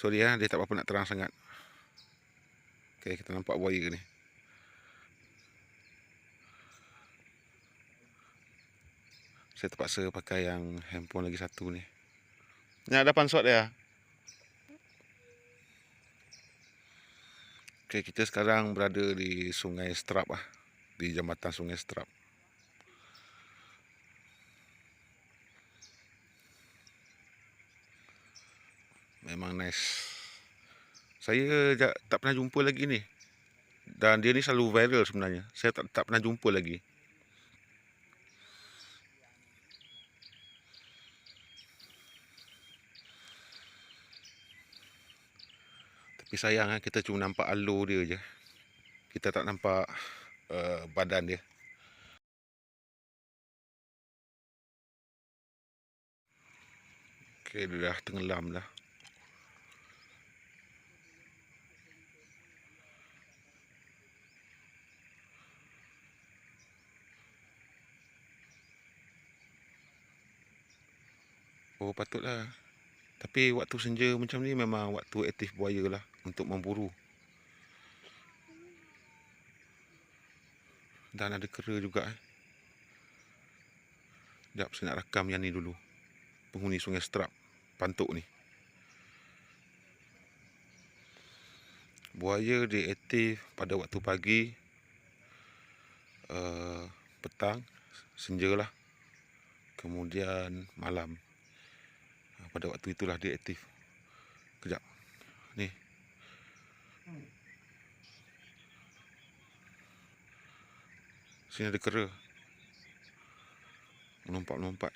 Sorry ya, dia tak apa-apa nak terang sangat. Okay, kita nampak buaya ni. Saya terpaksa pakai yang handphone lagi satu ni. Ni ada pansot dia. Okay, kita sekarang berada di Sungai Strap lah. Di jambatan Sungai Strap. Memang nice. Saya tak pernah jumpa lagi ni. Dan dia ni selalu viral sebenarnya. Saya tak pernah jumpa lagi. Tapi sayang kita cuma nampak alur dia je. Kita tak nampak badan dia. Okay, dia dah tenggelam dah. Oh, patutlah. Tapi waktu senja macam ni memang waktu aktif buaya lah untuk memburu. Dan ada kera juga. Sekejap, saya nak rakam yang ni dulu. Penghuni Sungai Strap, Pantuk ni. Buaya dia aktif pada waktu pagi, petang, senja lah. Kemudian malam. Pada waktu itulah dia aktif. Kejap. Ni. Sini ada kera. Melompat-melompat.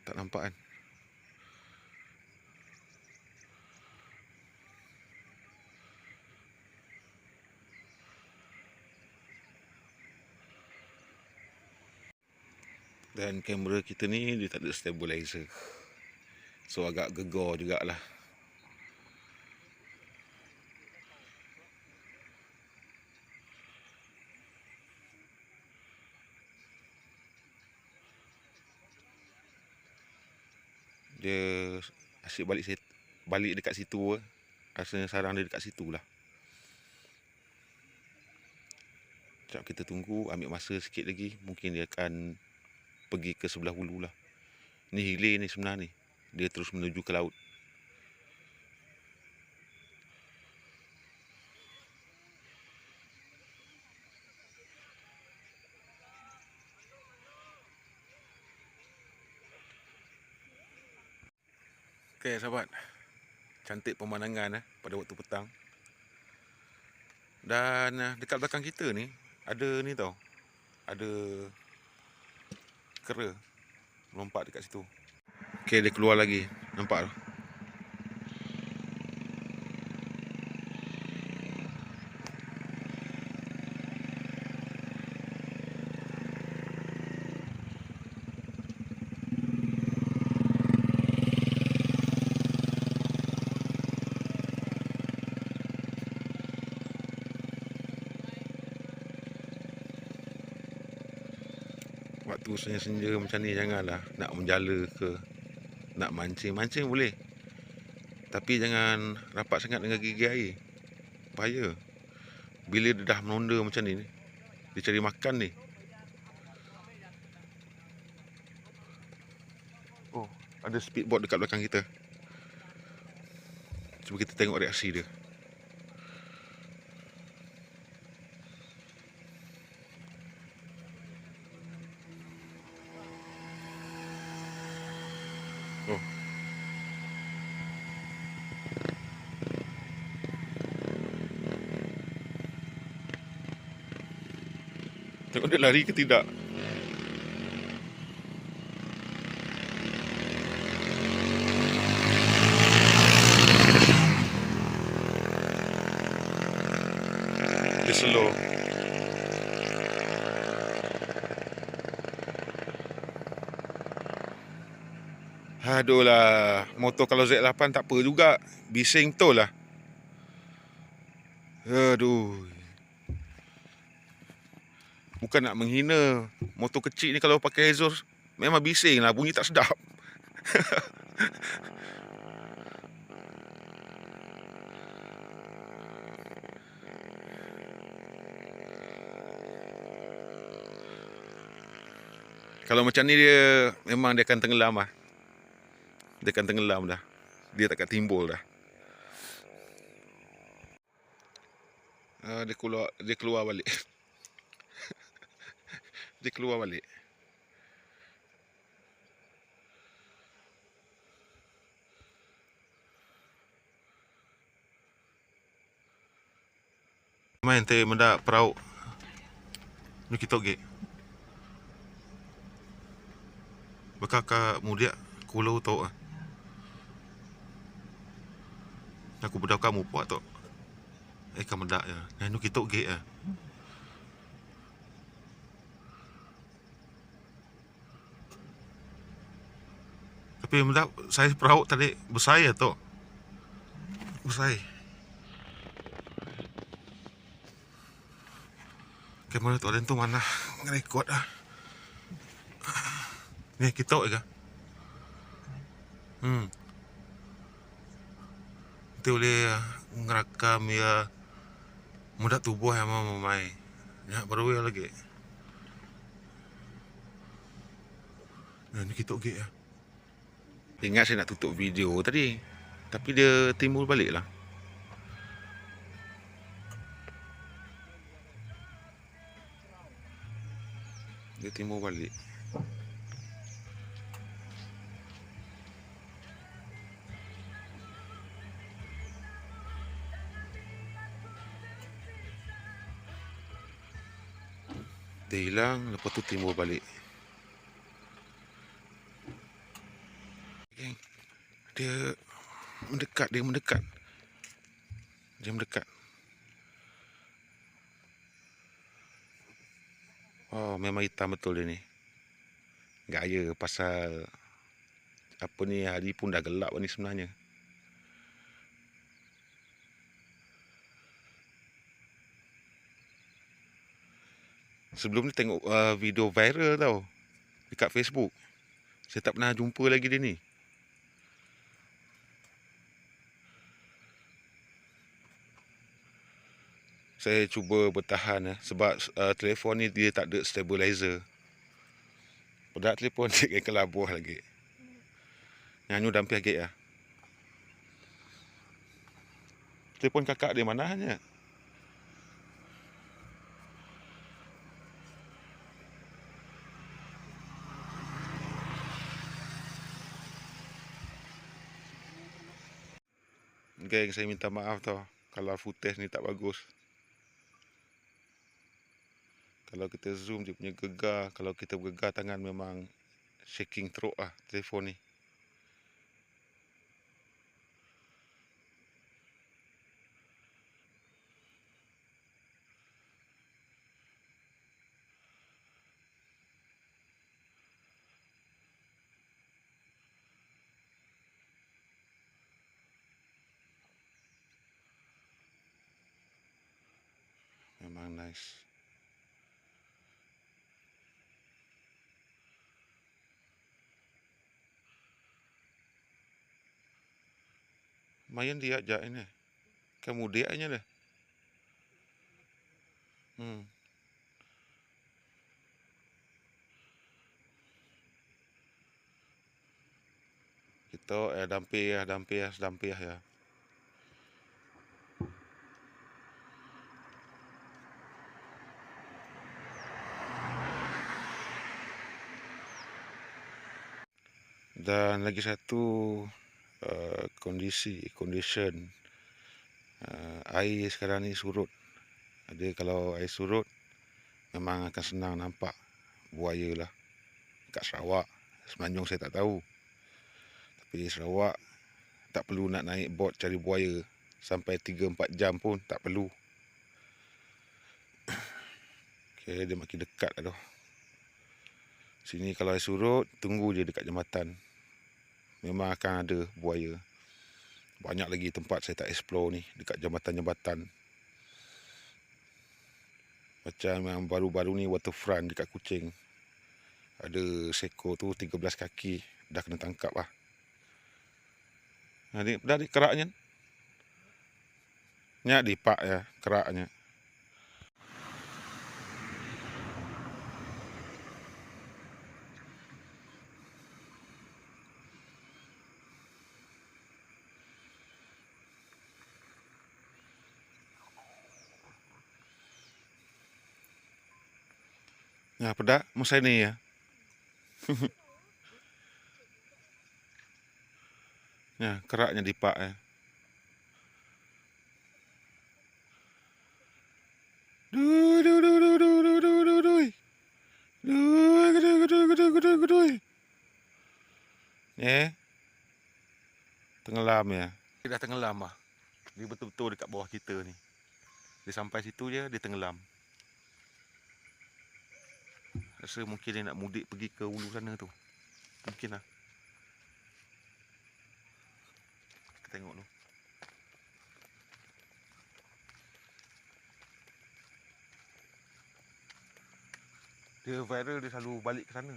Tak nampak kan? Dan kamera kita ni dia tak ada stabilizer. So agak gegar jugalah. Dia asyik balik dekat situ. Rasanya sarang dia dekat situ lah. Sekejap kita tunggu, ambil masa sikit lagi. Mungkin dia akan pergi ke sebelah hulu lah. Ni hilir ni sebenarnya ni. Dia terus menuju ke laut. Okay sahabat. Cantik pemandangan pada waktu petang. Dan dekat belakang kita ni ada ni tau. Ada kera melompat dekat situ. Okay, dia keluar lagi. Nampak tu? Waktu senja-senja macam ni janganlah nak menjala ke nak mancing. Mancing boleh. Tapi jangan rapat sangat dengan gigi air. Bahaya. Bila dia dah menonda macam ni, dia cari makan ni. Oh, ada speedboat dekat belakang kita. Cuba kita tengok reaksi dia. Oh. Tengok dia lari ke tidak. Dia slow. Aduh lah, motor kalau Z8 tak apa juga. Bising betul lah. Aduh. Bukan nak menghina. Motor kecil ni kalau pakai exhaust memang bising lah, bunyi tak sedap. Kalau macam ni dia memang dia akan tenggelam lah. Dia akan tenggelam dah. Dia takkan timbul dah. Dia keluar balik. Dia keluar balik. Main teh mendak perahu. Ni kita gek. Bekaka mudia kulau tu ah. Aku bedak kamu puak tu. Kamu mendak ya. Ni kita gek ah. Tapi mendak saya perahu tadi besar ya tu. Besar. Kamera tu ada tu mana? Ngerekod ah. Ni kita ke? Kita boleh ngerakam ya muda tubuh yang mau mamai. Ya baru ya lagi. Nah, ni kita okey ya. Ingat saya nak tutup video tadi. Tapi dia timbul balik lah. Dia timbul balik. Dia hilang, lepas tu timbul balik. Okay. Dia mendekat. Dia mendekat. Oh, memang hitam betul dia ni. Gaya pasal apa ni, hari pun dah gelap ni sebenarnya. Sebelum ni tengok video viral tau dekat Facebook. Saya tak pernah jumpa lagi dia ni. Saya cuba bertahan sebab telefon ni dia tak ada stabilizer. Pada telefon dia kayak kelabuh lagi. Nyanyu dampih lagi ya. Telefon kakak dia mana hanya? Geng, saya minta maaf tau kalau footage ni tak bagus. Kalau kita zoom dia punya gegar, kalau kita bergegar tangan memang shaking teruk lah telefon ni. Memang nice. Lumayan dia ajak ini. Kamu dia aja dah. Kita dampih ya. Dan lagi satu condition air sekarang ni surut. Ada kalau air surut memang akan senang nampak buaya lah. Kat Sarawak, Semenanjung saya tak tahu. Tapi Sarawak tak perlu nak naik bot cari buaya sampai 3-4 jam pun tak perlu. Okay, dia makin dekat dah tu. Sini kalau air surut, tunggu je dekat jambatan. Memang akan ada buaya. Banyak lagi tempat saya tak explore ni dekat jambatan-jambatan. Macam yang baru-baru ni waterfront dekat Kuching. Ada seekor tu 13 kaki dah kena tangkap lah. Dah di keraknya. Nyak dipak ya keraknya. Ya, pedak musai ni ya. Ya, keraknya dipak ya. Duh, duh, duh, duh, duh, duh, duh, duh, duh. Duh, gede, gede, gede, gede, gede. Tenggelam ya. Dia dah tenggelam lah. Dia betul-betul dekat bawah kita ni. Dia sampai situ je, dia tenggelam. Rasa mungkin dia nak mudik pergi ke hulu sana tu. Mungkin lah. Kita tengok dulu. Dia viral, dia selalu balik ke sana.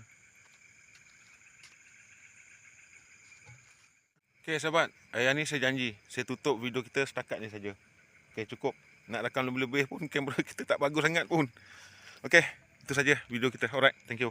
Okay sahabat, hari ni saya janji saya tutup video kita setakat ni saja. Okay, cukup. Nak rakam lebih-lebih pun kamera kita tak bagus sangat pun. Okay, itu saja video kita. Alright, thank you.